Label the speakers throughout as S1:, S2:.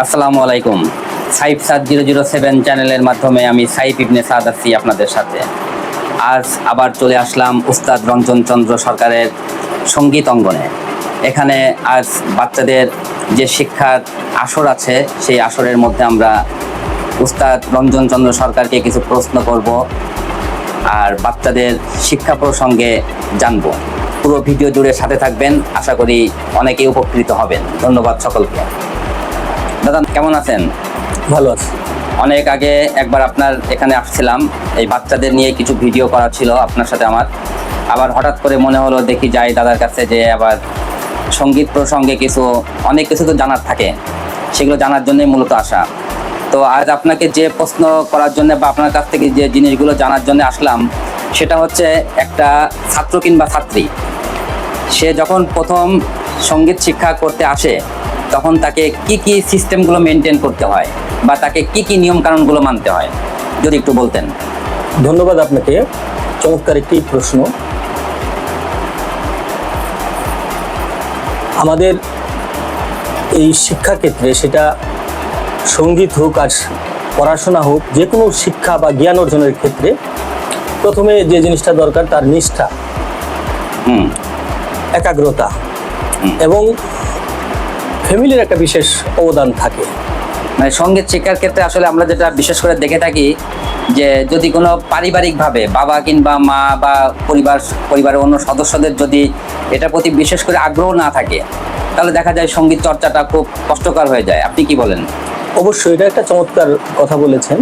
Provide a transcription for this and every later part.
S1: আসসালামু আলাইকুম। সাইফ সাদ 007 চ্যানেলের মাধ্যমে আমি সাইফ ইবনে সাদ আছি আপনাদের সাথে। আজ আবার চলে আসলাম উস্তাদ রঞ্জন চন্দ্র সরকারের সঙ্গীত অঙ্গনে। এখানে আজ বাচ্চাদের যে শিক্ষার আসর আছে সেই আসরের মধ্যে আমরা উস্তাদ রঞ্জন চন্দ্র সরকারকে কিছু প্রশ্ন করব আর বাচ্চাদের শিক্ষা প্রসঙ্গে জানব। পুরো ভিডিও জুড়ে সাথে থাকবেন, আশা করি অনেকেই উপকৃত হবেন। ধন্যবাদ সকলকে। দাদা কেমন আছেন?
S2: ভালো আছে।
S1: অনেক আগে একবার আপনার এখানে আসছিলাম, এই বাচ্চাদের নিয়ে কিছু ভিডিও করা ছিল আপনার সাথে আমার। আবার হঠাৎ করে মনে হলো দেখি যাই দাদার কাছে, যে আবার সঙ্গীত প্রসঙ্গে অনেক কিছু তো জানার থাকে, সেগুলো জানার জন্যই মূলত আসা। তো আজ আপনাকে যে প্রশ্ন করার জন্য বা আপনার কাছ থেকে যে জিনিসগুলো জানার জন্য আসলাম, সেটা হচ্ছে একটা ছাত্র কিংবা ছাত্রী, সে যখন প্রথম সঙ্গীত শিক্ষা করতে আসে তখন তাকে কি কি সিস্টেমগুলো মেনটেন করতে হয় বা তাকে কি কি নিয়মকানুনগুলো মানতে হয়, যদি একটু বলতেন।
S2: ধন্যবাদ আপনাকে, চমৎকার একটি প্রশ্ন। আমাদের এই শিক্ষাক্ষেত্রে, সেটা সঙ্গীত হোক আর পড়াশোনা হোক, যে কোনো শিক্ষা বা জ্ঞান অর্জনের ক্ষেত্রে প্রথমে যে জিনিসটা দরকার তার নিষ্ঠা, একাগ্রতা এবং ফ্যামিলির একটা বিশেষ অবদান থাকে।
S1: মানে সঙ্গীত শিক্ষার ক্ষেত্রে আসলে আমরা যেটা বিশেষ করে দেখে থাকি, যে যদি কোনো পারিবারিকভাবে বাবা কিংবা মা বা পরিবারের অন্য সদস্যদের যদি এটার প্রতি বিশেষ করে আগ্রহ না থাকে, তাহলে দেখা যায় সঙ্গীত চর্চাটা খুব কষ্টকর হয়ে যায়। আপনি কি বলেন?
S2: অবশ্যই, এটা একটা চমৎকার কথা বলেছেন।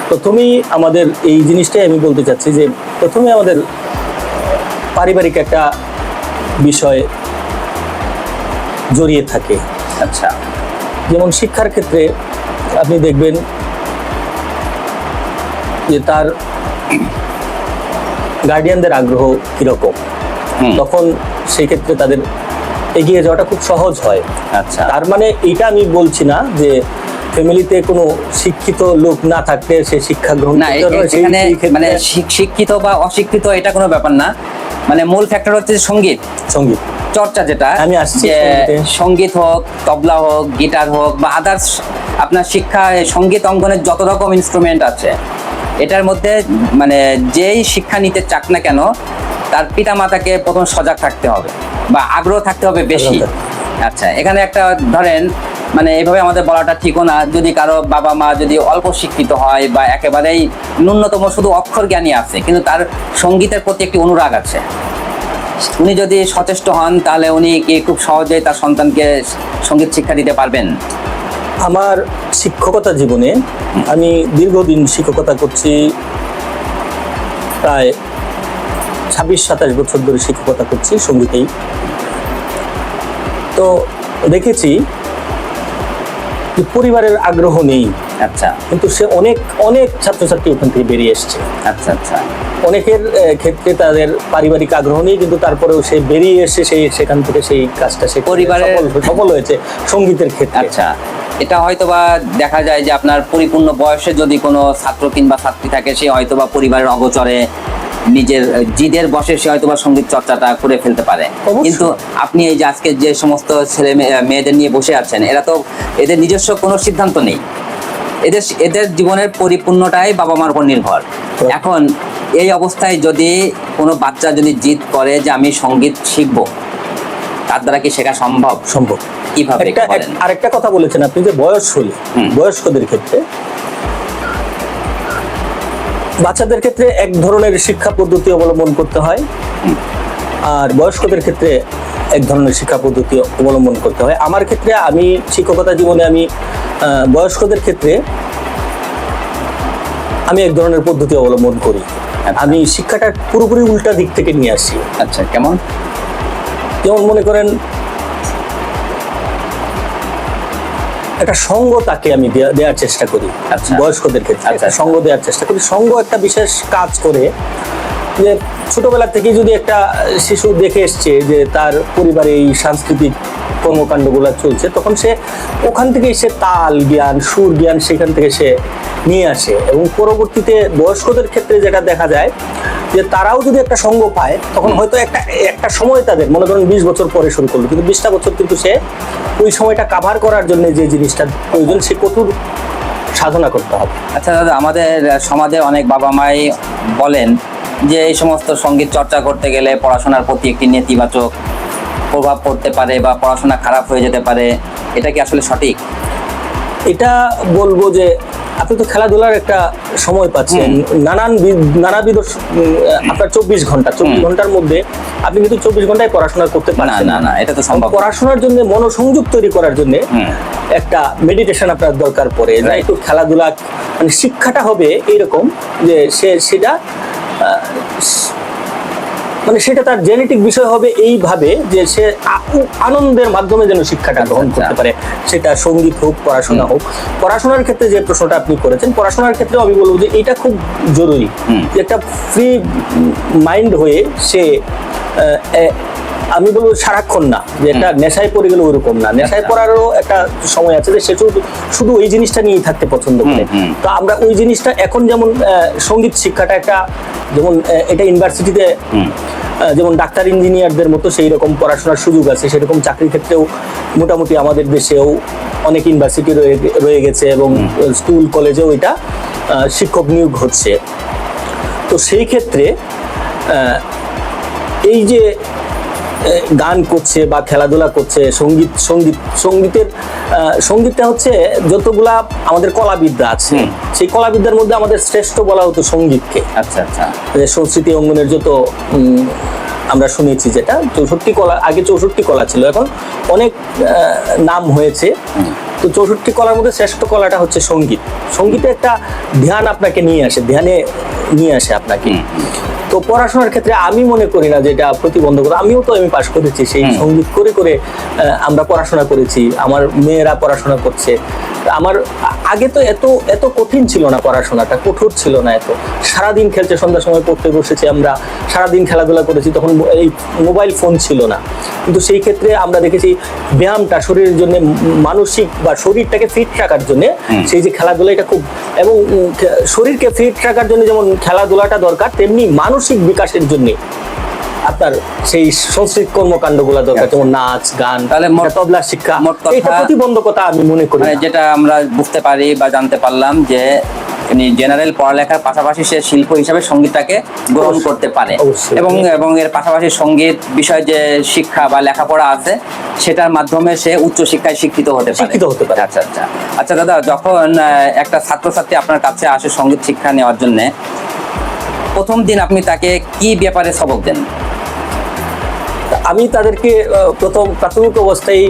S2: প্রথমেই আমাদের এই জিনিসটাই আমি বলতে চাচ্ছি যে প্রথমে আমাদের পারিবারিক একটা বিষয় জড়িয়ে থাকে।
S1: আচ্ছা,
S2: যেমন শিক্ষার ক্ষেত্রে আপনি দেখবেন যে তার গার্ডিয়ানদের আগ্রহ কীরকম, তখন সেই ক্ষেত্রে তাদের এগিয়ে যাওয়াটা খুব সহজ হয়।
S1: আচ্ছা,
S2: তার মানে এইটা আমি বলছি না যে ফ্যামিলিতে কোনো শিক্ষিত লোক না থাকলে সে শিক্ষা গ্রহণ
S1: না, এখানে মানে শিক্ষিত বা অশিক্ষিত এটা কোনো ব্যাপার না, মানে মূল ফ্যাক্টর হচ্ছে সঙ্গীত চর্চা, যেটা
S2: আমি আসছি।
S1: সঙ্গীত হোক, তবলা হোক, গিটার হোক বা আদার্স আপনার শিক্ষা সঙ্গীত অঙ্গনের যত রকম ইনস্ট্রুমেন্ট আছে, এটার মধ্যে মানে যেই শিক্ষা নিতে চাক না কেন, তার পিতা মাতাকে প্রথম সজাগ থাকতে হবে বা আগ্রহ থাকতে হবে বেশি। আচ্ছা, এখানে একটা ধরেন, মানে এইভাবে আমাদের বলাটা ঠিকও না, যদি কারো বাবা মা যদি অল্প শিক্ষিত হয় বা একেবারেই ন্যূনতম শুধু অক্ষর জ্ঞানী আছে, কিন্তু তার সঙ্গীতের প্রতি একটি অনুরাগ আছে, উনি যদি সচেষ্ট হন, তাহলে উনি কি খুব সহজেই তার সন্তানকে সঙ্গীত শিক্ষা দিতে পারবেন?
S2: আমার শিক্ষকতা জীবনে আমি দীর্ঘদিন শিক্ষকতা করছি, প্রায় 26-27 বছর ধরে শিক্ষকতা করছি সঙ্গীতেই। তো দেখেছি যে পরিবারের আগ্রহ নেই।
S1: আচ্ছা,
S2: কিন্তু সে অনেক ছাত্রছাত্রী ওখান থেকে বেরিয়ে এসছে।
S1: আচ্ছা আচ্ছা,
S2: অনেকের ক্ষেত্রে তাদের পারিবারিক আগ্রহ নেই, কিন্তু তারপরেও সে বেরিয়ে এসে সেখান থেকে সেই কাজটা সে
S1: পরিবারের
S2: সফল হয়েছে সঙ্গীতের ক্ষেত্রে।
S1: আচ্ছা, এটা হয়তোবা দেখা যায় যে আপনার পরিপূর্ণ বয়সে যদি কোনো ছাত্র কিংবা ছাত্রী থাকে, সে হয়তোবা পরিবারের অগোচরে নিজের জিদের বসে সে হয়তোবা সঙ্গীত চর্চাটা করে ফেলতে পারে। কিন্তু আপনি এই যে আজকে যে সমস্ত ছেলে মেয়েদের নিয়ে বসে আছেন, এরা তো এদের নিজস্ব কোনো সিদ্ধান্ত নেই, এদের জীবনের পরিপূর্ণটাই বাবা মার উপর নির্ভর। এখন এই অবস্থায় যদি কোনো বাচ্চা যদি জিদ করে যে আমি সঙ্গীত শিখবো, তার দ্বারা কি শেখা সম্ভব? কিভাবে?
S2: আরেকটা কথা বলেছেন আপনি যে বয়স্কদের ক্ষেত্রে, বাচ্চাদের ক্ষেত্রে এক ধরনের শিক্ষা পদ্ধতি অবলম্বন করতে হয়, আর বয়স্কদের ক্ষেত্রে এক ধরনের শিক্ষা পদ্ধতি অবলম্বন করতে হয়। আমার ক্ষেত্রে, আমি শিক্ষকতা জীবনে আমি বয়স্কদের ক্ষেত্রে আমি এক ধরনের পদ্ধতি অবলম্বন করি। আমি শিক্ষাটা পুরোপুরি উল্টা দিক থেকে নিয়ে আসি।
S1: আচ্ছা, কেমন?
S2: যেমন মনে করেন, একটা সঙ্গ তাকে আমি দেওয়ার চেষ্টা করি।
S1: আচ্ছা,
S2: বয়স্কদের ক্ষেত্রে
S1: আচ্ছা,
S2: সঙ্গ দেওয়ার চেষ্টা করি। সঙ্গ একটা বিশেষ কাজ করে, যে ছোটবেলা থেকে যদি একটা শিশু দেখে এসছে যে তার পরিবারে এই সাংস্কৃতিক কর্মকাণ্ডগুলো চলছে, তখন সে ওখান থেকে সে তাল জ্ঞান, সুর জ্ঞান সেখান থেকে সে নিয়ে আসে। এবং পরবর্তীতে বয়স্কদের ক্ষেত্রে যেটা দেখা যায়, যে তারাও যদি একটা সঙ্গ পায় তখন হয়তো একটা সময় তাদের মনে করেন 20 বছর পরে শুরু করলো, কিন্তু 20টা বছর কিন্তু সে ওই সময়টা কাভার করার জন্য যে জিনিসটা প্রয়োজন সে কঠোর সাধনা করতে হবে।
S1: আচ্ছা দাদা, আমাদের সমাজে অনেক বাবা মাই বলেন যে এই সমস্ত সঙ্গীত চর্চা করতে গেলে পড়াশোনার প্রতি একটি নেতিবাচক প্রভাব পড়তে পারে বা পড়াশোনা খারাপ হয়ে যেতে পারে, এটা কি আসলে সঠিক?
S2: এটা বলবো যে আপনি তো খেলাধুলার একটা সময় পাচ্ছেন, নানাবিধ আপনার 24 ঘন্টার মধ্যে আপনি কিন্তু 24 ঘন্টায় পড়াশোনা করতে পারছেন
S1: না, না, এটা তো সম্ভব না।
S2: পড়াশোনার জন্য মনোসংযোগ তৈরি করার জন্য একটা মেডিটেশন আপনার দরকার পড়ে, যা একটু খেলাধুলা মানে শিক্ষাটা হবে এরকম যে সেটা মানে সেটা তার জেনেটিক বিষয় হবে এইভাবে যে সে আনন্দের মাধ্যমে যেন শিক্ষাটা গ্রহণ করতে পারে, সেটা সঙ্গীত হোক পড়াশোনা হোক। পড়াশোনার ক্ষেত্রে যে প্রশ্নটা আপনি করেছেন, পড়াশোনার ক্ষেত্রে আমি বলবো যে এটা খুব জরুরি যে একটা ফ্রি মাইন্ড হয়ে সে আমি বলবো সারাক্ষণ না যে একটা নেশায় পড়ে গেলে ওরকম না, নেশায় পড়ারও একটা সময় আছে যে সে শুধু ওই জিনিসটা নিয়েই থাকতে পছন্দ করে। তো আমরা ওই জিনিসটা এখন যেমন সঙ্গীত শিক্ষাটা একটা যেমন এটা ইউনিভার্সিটিতে যেমন ডাক্তার ইঞ্জিনিয়ারদের মতো সেই রকম পড়াশোনার সুযোগ আছে, সেরকম চাকরির ক্ষেত্রেও মোটামুটি আমাদের দেশেও অনেক ইউনিভার্সিটি রয়ে গেছে এবং স্কুল কলেজেও এটা শিক্ষক নিয়োগ হচ্ছে। তো সেই ক্ষেত্রে এই যে গান করছে বা খেলাধুলা করছে, সঙ্গীতটা হচ্ছে যতগুলা আমাদের কলাবিদ্যা আছে সেই কলাবিদ্যার মধ্যে আমাদের শ্রেষ্ঠ বলা হতো সঙ্গীতকে।
S1: আচ্ছা আচ্ছা,
S2: সংস্কৃতি অঙ্গনের যত আমরা শুনেছি যেটা 64 কলা, আগে 64 কলা ছিল, এখন অনেক নাম হয়েছে। তো 64 কলার মধ্যে শ্রেষ্ঠ কলাটা হচ্ছে সঙ্গীত। সঙ্গীতে একটা ধ্যান আপনাকে ধ্যানে নিয়ে আসে আপনাকে। তো পড়াশোনার ক্ষেত্রে আমি মনে করি না যে এটা প্রতিবন্ধকতা। আমিও তো পাশ করেছি, সেই সঙ্গীত করে করে আমরা পড়াশোনা করেছি, আমার মেয়েরা পড়াশোনা করছে। আমার আগে তো এত কঠিন ছিল না, পড়াশোনাটা কঠোর ছিল না এত। সারাদিন খেলছে, সন্ধ্যার সময় পড়তে বসেছি আমরা, সারাদিন খেলাধুলা করেছি, তখন এই মোবাইল ফোন ছিল না। কিন্তু সেই ক্ষেত্রে আমরা দেখেছি ব্যায়ামটা শরীরের জন্য, মানসিক বা শরীরটাকে ফিট রাখার জন্য সেই যে খেলাধুলা, এটা খুব, এবং শরীরকে ফিট রাখার জন্য যেমন খেলাধুলাটা দরকার, তেমনি মানসিক বিকাশের জন্য আপনার সেই সংস্কৃত কর্মকাণ্ডগুলো দরকার, যেমন নাচ গান,
S1: তাহলে
S2: তবলা শিক্ষা। এটা প্রতিবন্ধকতা আমি মনে করি না।
S1: যেটা আমরা বুঝতে পারি বা জানতে পারলাম যে জেনারেল পড়ালেখার পাশাপাশি সে শিল্প হিসাবে সঙ্গীতটাকে গ্রহণ করতে পারে, এবং এর পাশাপাশি সঙ্গীত বিষয় যে শিক্ষা বা লেখাপড়া আছে সেটার মাধ্যমে সে উচ্চ শিক্ষায় শিক্ষিত হতে পারে। আচ্ছা আচ্ছা আচ্ছা দাদা, যখন একটা ছাত্রছাত্রী আপনার কাছে আসে সঙ্গীত শিক্ষা নেওয়ার জন্য, প্রথম দিন আপনি তাকে কি ব্যাপারে সবক দেন?
S2: আমি তাদেরকে প্রথম প্রাথমিক অবস্থায়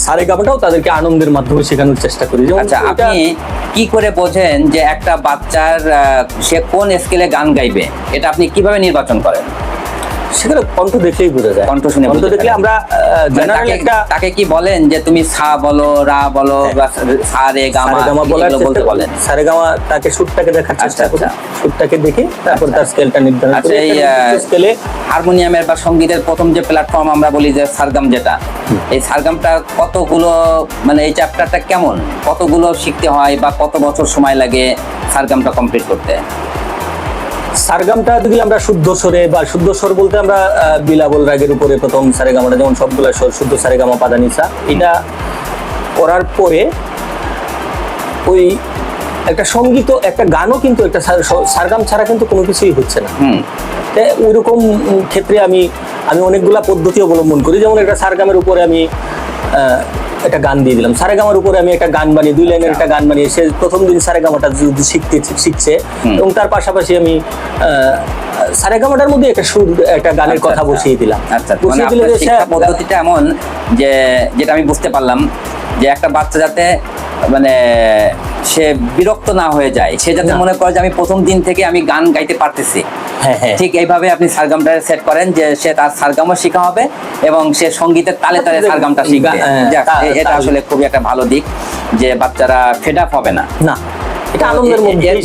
S2: সারেগামাটাও তাদেরকে আনন্দের মাধ্যমে শেখানোর চেষ্টা করি।
S1: আচ্ছা, আপনি কি করে বোঝেন যে একটা বাচ্চার সে কোন স্কেলে গান গাইবে, এটা আপনি কিভাবে নির্বাচন করেন?
S2: সেখানে কণ্ঠ দেখলেই বোঝা যায়।
S1: কণ্ঠ শুনে
S2: দেখলে আমরা
S1: তাকে কি বলেন যে তুমি সা বলো, রা বলো, বা সা রে গামা বলতে বলেন?
S2: সা রে গামা তাকে সুরটাকে দেখার চেষ্টা করি, সুরটাকে দেখে তারপর তার স্কেলটা নির্ধারণ করি।
S1: এই স্কেলে হারমোনিয়ামের বা সঙ্গীতের প্রথম যে প্ল্যাটফর্ম আমরা বলি যে সারগাম, যেটা এই সারগামটা কতগুলো, মানে এই চ্যাপ্টারটা কেমন, কতগুলো শিখতে হয় বা কত বছর সময় লাগে সারগামটা কমপ্লিট করতে?
S2: সারগামটা যদি আমরা শুদ্ধ স্বরে, বা শুদ্ধ স্বর বলতে আমরা বিলাবল রাগের উপরে প্রথম সারেগামাটা, যেমন সবগুলো স্বর শুদ্ধ সারেগামা পাদানিসা, এটা করার পরে ওই একটা সঙ্গীত, একটা গানও কিন্তু একটা সারগাম ছাড়া কিন্তু কোনো কিছুই হচ্ছে না। ওই রকম ক্ষেত্রে আমি অনেকগুলা পদ্ধতি অবলম্বন করি। যেমন একটা সারগামের উপরে আমি একটা গান দিয়ে দিলাম, সারেগামার উপরে আমি একটা গান বানিয়ে 2 লাইনের একটা গান বানিয়ে, সে প্রথম দিন সারেগামাটা যদি শিখছে, এবং তার পাশাপাশি আমি সারেগামাটার মধ্যে একটা সুর, একটা গানের কথা বসিয়ে দিলাম।
S1: বসিয়ে দিলে পদ্ধতিটা এমন যে, যেটা আমি বুঝতে পারলাম যে একটা বাচ্চা যাতে মানে সে বিরক্ত না হয়ে যায়, সে যাতে মনে করে যে আমি প্রথম দিন থেকে আমি গান গাইতে পারতেছি। ঠিক এইভাবে আপনি সারগামটা সেট করেন যে সে তার সারগামও শেখা হবে এবং সে সঙ্গীতের তালে তালে সারগামটা শিখবে। এটা আসলে খুবই একটা ভালো দিক যে বাচ্চারা ফেড আপ হবে না।
S2: এটা আনন্দের মধ্যে
S1: এর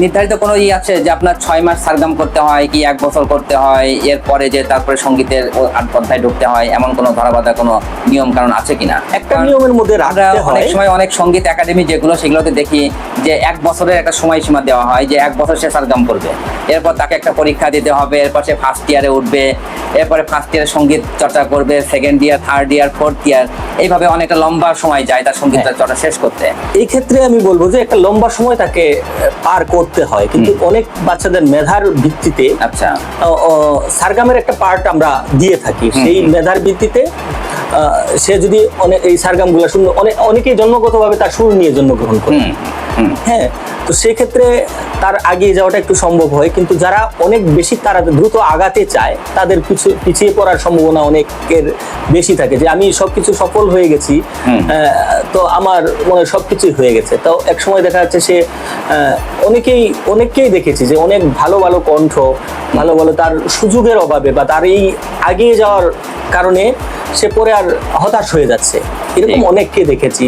S1: নির্ধারিত কোনো আছে যে আপনার 6 মাস সারগাম করতে হয় কি 1 বছর করতে হয়, এরপরে যে তারপরে সঙ্গীতের অধ্যায় ঢুকতে হয়, এমন কোনো ধরাবাঁধা কোনো নিয়ম কারণ আছে কিনা?
S2: একটা নিয়মের মধ্যে
S1: আমরা
S2: রাখতে
S1: অনেক
S2: হয়।
S1: সময় অনেক সঙ্গীত একাডেমি যেগুলো সেগুলোতে দেখি যে 1 বছরের একটা সময়সীমা দেওয়া হয় যে 1 বছর সে সারগাম করবে, এরপর তাকে একটা পরীক্ষা দিতে হবে, এরপর সে ফার্স্ট ইয়ারে উঠবে, এরপরে ফার্স্ট ইয়ারে সঙ্গীত চর্চা করবে, second year, third year, fourth year, এইভাবে অনেকটা লম্বা সময় যায় তার সঙ্গীত চর্চা শেষ করতে।
S2: এই ক্ষেত্রে আমি বলবো যে একটা লম্বা সময় তাকে পার করতে হয়, কিন্তু অনেক বাচ্চাদের মেধার ভিত্তিতে
S1: আচ্ছা
S2: সারগামের একটা পার্ট আমরা দিয়ে থাকি, সেই মেধার ভিত্তিতে সে যদি অনেক এই সারগামগুলো শুনে অনেকেই জন্মগতভাবে তার সুর নিয়ে জন্মগ্রহণ করে, হ্যাঁ, তো সেক্ষেত্রে তার এগিয়ে যাওয়াটা একটু সম্ভব হয়। কিন্তু যারা অনেক বেশি তারা দ্রুত আগাতে চায় তাদের পিছিয়ে পড়ার সম্ভাবনা অনেকের বেশি থাকে, যে আমি সবকিছু সফল হয়ে গেছি, তো আমার মনে হয় সবকিছুই হয়ে গেছে। তো এক সময় দেখা যাচ্ছে সে অনেককেই দেখেছি যে অনেক ভালো ভালো কণ্ঠ, ভালো ভালো তার সুযোগের অভাবে বা তার এই এগিয়ে যাওয়ার কারণে সে পরে আর হতাশ হয়ে যাচ্ছে, এরকম অনেককে দেখেছি।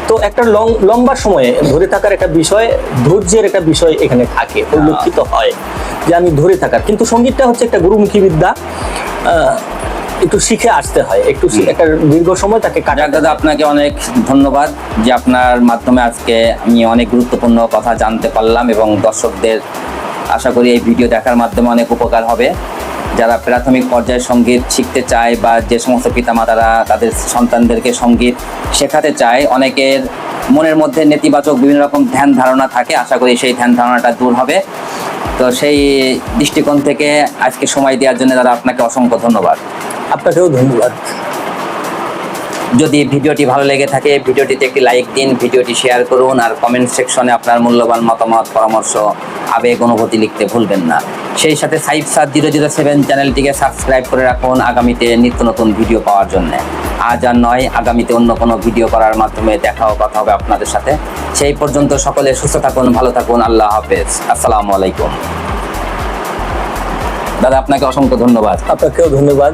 S2: তো একটা লম্বা সময়ে ধরে থাকার একটা বিষয়, ধৈর্যের একটা বিষয় এখানে থাকে, পরিলক্ষিত হয় যে আমি ধরে থাকার। কিন্তু সঙ্গীতটা হচ্ছে একটা গুরুমুখী বিদ্যা, একটু শিখে আসতে হয়, একটা দীর্ঘ সময় তাকে কাটাতে।
S1: দাদা আপনাকে অনেক ধন্যবাদ যে আপনার মাধ্যমে আজকে আমি অনেক গুরুত্বপূর্ণ কথা জানতে পারলাম, এবং দর্শকদের আশা করি এই ভিডিও দেখার মাধ্যমে অনেক উপকার হবে। যারা প্রাথমিক পর্যায়ে সঙ্গীত শিখতে চায় বা যে সমস্ত পিতামাতারা তাদের সন্তানদেরকে সঙ্গীত শেখাতে চায়, অনেকের মনের মধ্যে নেতিবাচক বিভিন্ন রকম ধ্যান ধারণা থাকে, আশা করি সেই ধ্যান ধারণাটা দূর হবে। তো সেই দৃষ্টিকোণ থেকে আজকে সময় দেওয়ার জন্য দাদা আপনাকে অসংখ্য ধন্যবাদ।
S2: আপনাকেও ধন্যবাদ।
S1: যদি ভিডিওটি ভালো লেগে থাকে ভিডিওটিতে একটি লাইক দিন, ভিডিওটি শেয়ার করুন, আর কমেন্ট সেকশনে আপনার মূল্যবান মতামত, পরামর্শ, আবেগ, অনুভূতি লিখতে ভুলবেন না। সেই সাথে 57007 চ্যানেলটিকে সাবস্ক্রাইব করে রাখুন আগামীতে নিত্য নতুন ভিডিও পাওয়ার জন্য। আজ আর নয়, আগামীতে অন্য কোনো ভিডিও করার মাধ্যমে দেখা ও কথা হবে আপনাদের সাথে। সেই পর্যন্ত সকলে সুস্থ থাকুন, ভালো থাকুন, আল্লাহ হাফেজ, আসসালামু আলাইকুম। দাদা আপনাকে অসংখ্য ধন্যবাদ।
S2: আপনাকেও ধন্যবাদ।